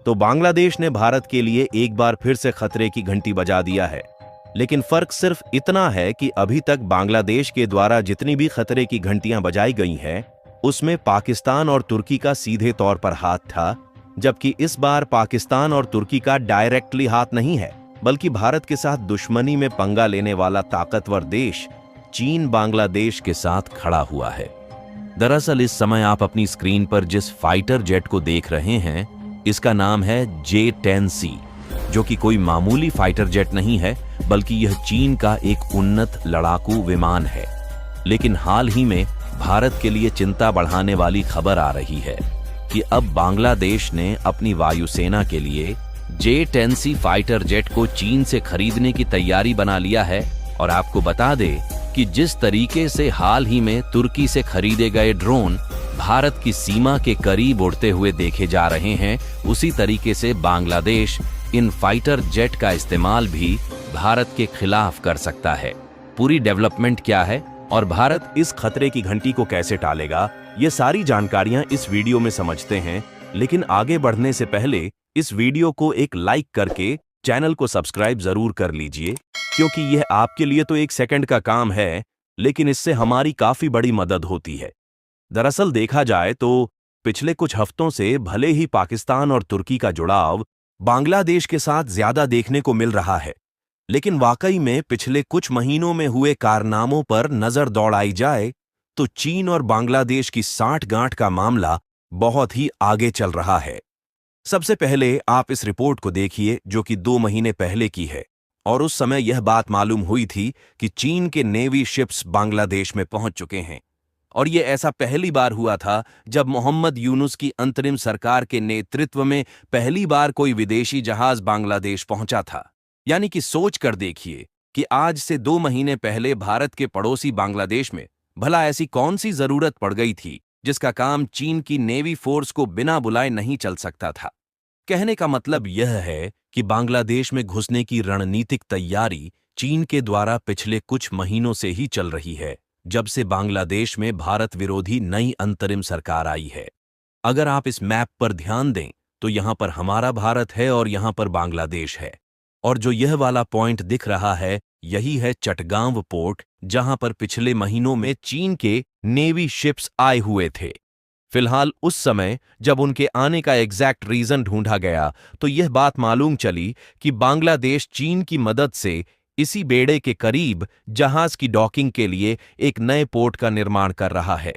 तो बांग्लादेश ने भारत के लिए एक बार फिर से खतरे की घंटी बजा दिया है। लेकिन फर्क सिर्फ इतना है कि अभी तक बांग्लादेश के द्वारा जितनी भी खतरे की घंटियां बजाई गई हैं, उसमें पाकिस्तान और तुर्की का सीधे तौर पर हाथ था, जबकि इस बार पाकिस्तान और तुर्की का डायरेक्टली हाथ नहीं है, बल्कि भारत के साथ दुश्मनी में पंगा लेने वाला ताकतवर देश चीन बांग्लादेश के साथ खड़ा हुआ है। दरअसल इस समय आप अपनी स्क्रीन पर जिस फाइटर जेट को देख रहे हैं, इसका नाम है J-10C, जो कि कोई मामूली फाइटर जेट नहीं है, बल्कि यह चीन का एक उन्नत लड़ाकू विमान है। लेकिन हाल ही में भारत के लिए चिंता बढ़ाने वाली खबर आ रही है कि अब बांग्लादेश ने अपनी वायुसेना के लिए J-10C फाइटर जेट को चीन से खरीदने की तैयारी बना लिया है। और आपको बता दे कि जिस तरीके से हाल ही में तुर्की से खरीदे गए ड्रोन भारत की सीमा के करीब उड़ते हुए देखे जा रहे हैं, उसी तरीके से बांग्लादेश इन फाइटर जेट का इस्तेमाल भी भारत के खिलाफ कर सकता है। पूरी डेवलपमेंट क्या है और भारत इस खतरे की घंटी को कैसे टालेगा, ये सारी जानकारियां इस वीडियो में समझते हैं। लेकिन आगे बढ़ने से पहले इस वीडियो को एक लाइक करके चैनल को सब्सक्राइब जरूर कर लीजिए, क्योंकि यह आपके लिए तो 1 सेकंड का काम है, लेकिन इससे हमारी काफी बड़ी मदद होती है। दरअसल देखा जाए तो पिछले कुछ हफ्तों से भले ही पाकिस्तान और तुर्की का जुड़ाव बांग्लादेश के साथ ज्यादा देखने को मिल रहा है, लेकिन वाकई में पिछले कुछ महीनों में हुए कारनामों पर नजर दौड़ाई जाए तो चीन और बांग्लादेश की सांठगांठ का मामला बहुत ही आगे चल रहा है। सबसे पहले आप इस रिपोर्ट को देखिए, जो कि 2 महीने पहले की है, और उस समय यह बात मालूम हुई थी कि चीन के नेवी शिप्स बांग्लादेश में पहुंच चुके हैं। और यह ऐसा पहली बार हुआ था जब मोहम्मद यूनुस की अंतरिम सरकार के नेतृत्व में पहली बार कोई विदेशी जहाज बांग्लादेश पहुंचा था। यानी कि सोच कर देखिए कि आज से 2 महीने पहले भारत के पड़ोसी बांग्लादेश में भला ऐसी कौन सी जरूरत पड़ गई थी जिसका काम चीन की नेवी फोर्स को बिना बुलाए नहीं चल सकता था। कहने का मतलब यह है कि बांग्लादेश में घुसने की रणनीतिक तैयारी चीन के द्वारा पिछले कुछ महीनों से ही चल रही है, जब से बांग्लादेश में भारत विरोधी नई अंतरिम सरकार आई है। अगर आप इस मैप पर ध्यान दें तो यहां पर हमारा भारत है और यहां पर बांग्लादेश है, और जो यह वाला पॉइंट दिख रहा है यही है चटगांव पोर्ट, जहां पर पिछले महीनों में चीन के नेवी शिप्स आए हुए थे। फिलहाल उस समय जब उनके आने का एग्जैक्ट रीजन ढूंढा गया तो यह बात मालूम चली कि बांग्लादेश चीन की मदद से इसी बेड़े के करीब जहाज की डॉकिंग के लिए एक नए पोर्ट का निर्माण कर रहा है,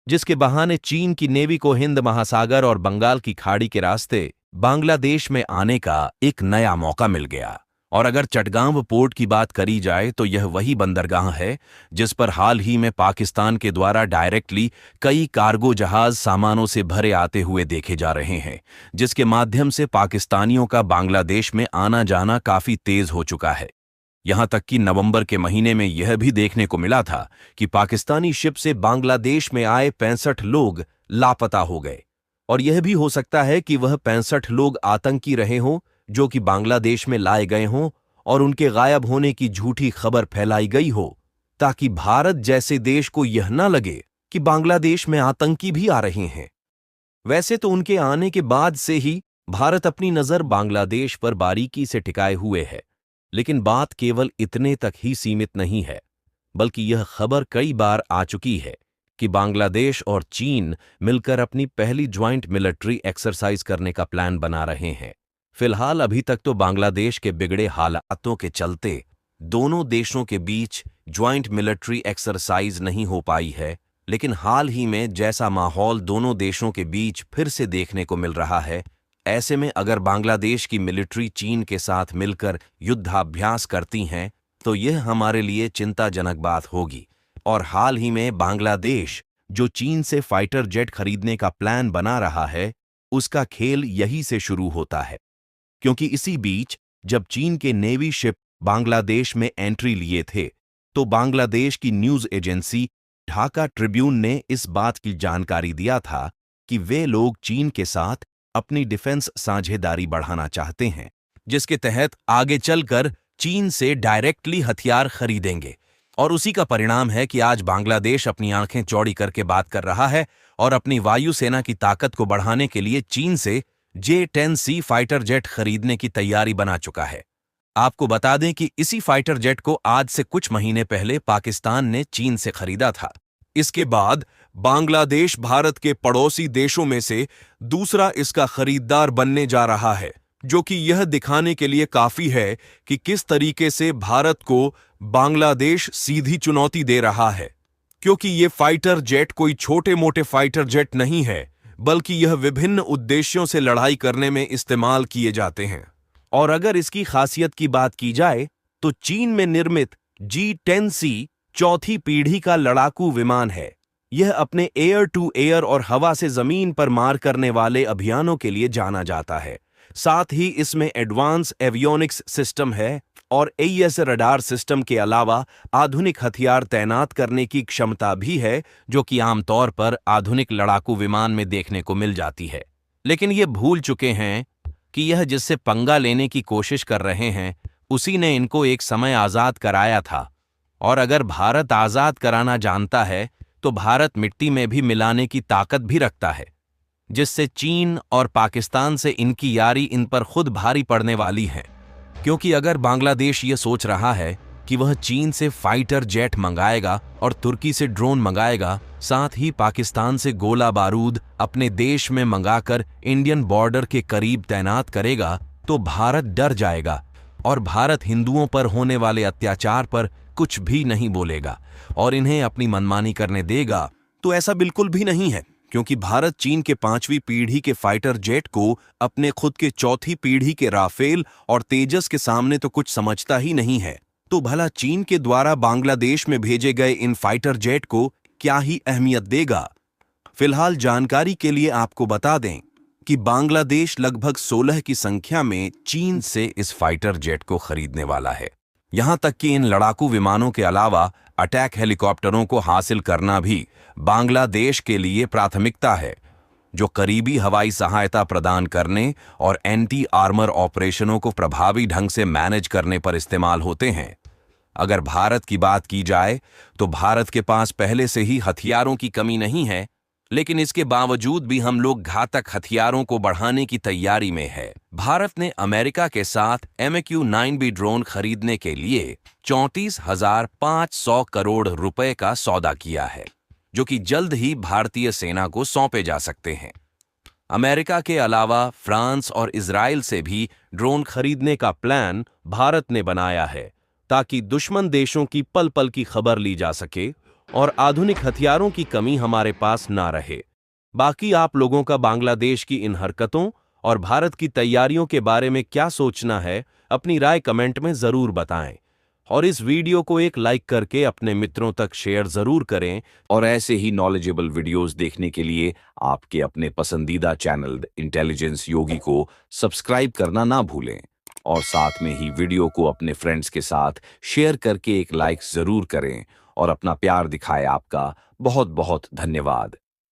जिसके बहाने चीन की नेवी को हिंद महासागर और बंगाल की खाड़ी के रास्ते बांग्लादेश में आने का एक नया मौका मिल गया। और अगर चटगांव पोर्ट की बात करी जाए तो यह वही बंदरगाह है जिस पर हाल ही में पाकिस्तान के द्वारा डायरेक्टली कई कार्गो जहाज सामानों से भरे आते हुए देखे जा रहे हैं, जिसके माध्यम से पाकिस्तानियों का बांग्लादेश में आना जाना काफी तेज हो चुका है। यहां तक कि नवंबर के महीने में यह भी देखने को मिला था कि पाकिस्तानी शिप से बांग्लादेश में आए 65 लोग लापता हो गए, और यह भी हो सकता है कि वह 65 लोग आतंकी रहे हों जो कि बांग्लादेश में लाए गए हों, और उनके गायब होने की झूठी खबर फैलाई गई हो ताकि भारत जैसे देश को यह न लगे कि बांग्लादेश में आतंकी भी आ रहे हैं। वैसे तो उनके आने के बाद से ही भारत अपनी नजर बांग्लादेश पर बारीकी से टिकाए हुए है, लेकिन बात केवल इतने तक ही सीमित नहीं है, बल्कि यह खबर कई बार आ चुकी है कि बांग्लादेश और चीन मिलकर अपनी पहली ज्वाइंट मिलिट्री एक्सरसाइज करने का प्लान बना रहे हैं। फिलहाल अभी तक तो बांग्लादेश के बिगड़े हालातों के चलते दोनों देशों के बीच ज्वाइंट मिलिट्री एक्सरसाइज नहीं हो पाई है, लेकिन हाल ही में जैसा माहौल दोनों देशों के बीच फिर से देखने को मिल रहा है, ऐसे में अगर बांग्लादेश की मिलिट्री चीन के साथ मिलकर युद्धाभ्यास करती हैं तो यह हमारे लिए चिंताजनक बात होगी। और हाल ही में बांग्लादेश जो चीन से फाइटर जेट खरीदने का प्लान बना रहा है, उसका खेल यही से शुरू होता है, क्योंकि इसी बीच जब चीन के नेवी शिप बांग्लादेश में एंट्री लिए थे तो बांग्लादेश की न्यूज एजेंसी ढाका ट्रिब्यून ने इस बात की जानकारी दिया था कि वे लोग चीन के साथ अपनी डिफेंस साझेदारी बढ़ाना चाहते हैं, जिसके तहत आगे चलकर चीन से डायरेक्टली हथियार खरीदेंगे। और उसी का परिणाम है कि आज बांग्लादेश अपनी आंखें चौड़ी करके बात कर रहा है और अपनी वायुसेना की ताकत को बढ़ाने के लिए चीन से J-10C फाइटर जेट खरीदने की तैयारी बना चुका है। आपको बता दें कि इसी फाइटर जेट को आज से कुछ महीने पहले पाकिस्तान ने चीन से खरीदा था। इसके बाद बांग्लादेश भारत के पड़ोसी देशों में से दूसरा इसका खरीदार बनने जा रहा है, जो कि यह दिखाने के लिए काफी है कि किस तरीके से भारत को बांग्लादेश सीधी चुनौती दे रहा है। क्योंकि ये फाइटर जेट कोई छोटे मोटे फाइटर जेट नहीं है, बल्कि यह विभिन्न उद्देश्यों से लड़ाई करने में इस्तेमाल किए जाते हैं। और अगर इसकी खासियत की बात की जाए तो चीन में निर्मित G-10C चौथी पीढ़ी का लड़ाकू विमान है। यह अपने एयर टू एयर और हवा से जमीन पर मार करने वाले अभियानों के लिए जाना जाता है। साथ ही इसमें एडवांस एवियोनिक्स सिस्टम है और AES रडार सिस्टम के अलावा आधुनिक हथियार तैनात करने की क्षमता भी है, जो कि आमतौर पर आधुनिक लड़ाकू विमान में देखने को मिल जाती है। लेकिन ये भूल चुके हैं कि यह जिससे पंगा लेने की कोशिश कर रहे हैं, उसी ने इनको एक समय आज़ाद कराया था। और अगर भारत आज़ाद कराना जानता है तो भारत मिट्टी में भी मिलाने की ताकत भी रखता है, जिससे चीन और पाकिस्तान से इनकी यारी इन पर खुद भारी पड़ने वाली है। क्योंकि अगर बांग्लादेश ये सोच रहा है कि वह चीन से फाइटर जेट मंगाएगा और तुर्की से ड्रोन मंगाएगा, साथ ही पाकिस्तान से गोला बारूद अपने देश में मंगाकर इंडियन बॉर्डर के करीब तैनात करेगा, तो भारत डर जाएगा और भारत हिंदुओं पर होने वाले अत्याचार पर कुछ भी नहीं बोलेगा और इन्हें अपनी मनमानी करने देगा। तो ऐसा बिल्कुल भी नहीं है, क्योंकि भारत चीन के 5वीं पीढ़ी के फाइटर जेट को अपने खुद के चौथी पीढ़ी के राफेल और तेजस के सामने तो कुछ समझता ही नहीं है। तो भला चीन के द्वारा बांग्लादेश में भेजे गए इन फाइटर जेट को क्या ही अहमियत देगा। फिलहाल जानकारी के लिए आपको बता दें कि बांग्लादेश लगभग 16 की संख्या में चीन से इस फाइटर जेट को खरीदने वाला है। यहां तक कि इन लड़ाकू विमानों के अलावा अटैक हेलीकॉप्टरों को हासिल करना भी बांग्लादेश के लिए प्राथमिकता है, जो करीबी हवाई सहायता प्रदान करने और एंटी आर्मर ऑपरेशनों को प्रभावी ढंग से मैनेज करने पर इस्तेमाल होते हैं। अगर भारत की बात की जाए तो भारत के पास पहले से ही हथियारों की कमी नहीं है, लेकिन इसके बावजूद भी हम लोग घातक हथियारों को बढ़ाने की तैयारी में है। भारत ने अमेरिका के साथ MQ-9B ड्रोन खरीदने के लिए 34,500 करोड़ रुपए का सौदा किया है, जो कि जल्द ही भारतीय सेना को सौंपे जा सकते हैं। अमेरिका के अलावा फ्रांस और इजराइल से भी ड्रोन खरीदने का प्लान भारत ने बनाया है, ताकि दुश्मन देशों की पल पल की खबर ली जा सके और आधुनिक हथियारों की कमी हमारे पास ना रहे। बाकी आप लोगों का बांग्लादेश की इन हरकतों और भारत की तैयारियों के बारे में क्या सोचना है, अपनी राय कमेंट में जरूर बताएं और इस वीडियो को एक लाइक करके अपने मित्रों तक शेयर जरूर करें। और ऐसे ही नॉलेजेबल वीडियोस देखने के लिए आपके अपने पसंदीदा चैनल इंटेलिजेंस योगी को सब्सक्राइब करना ना भूलें और साथ में ही वीडियो को अपने फ्रेंड्स के साथ शेयर करके एक लाइक जरूर करें और अपना प्यार दिखाएं। आपका बहुत बहुत धन्यवाद।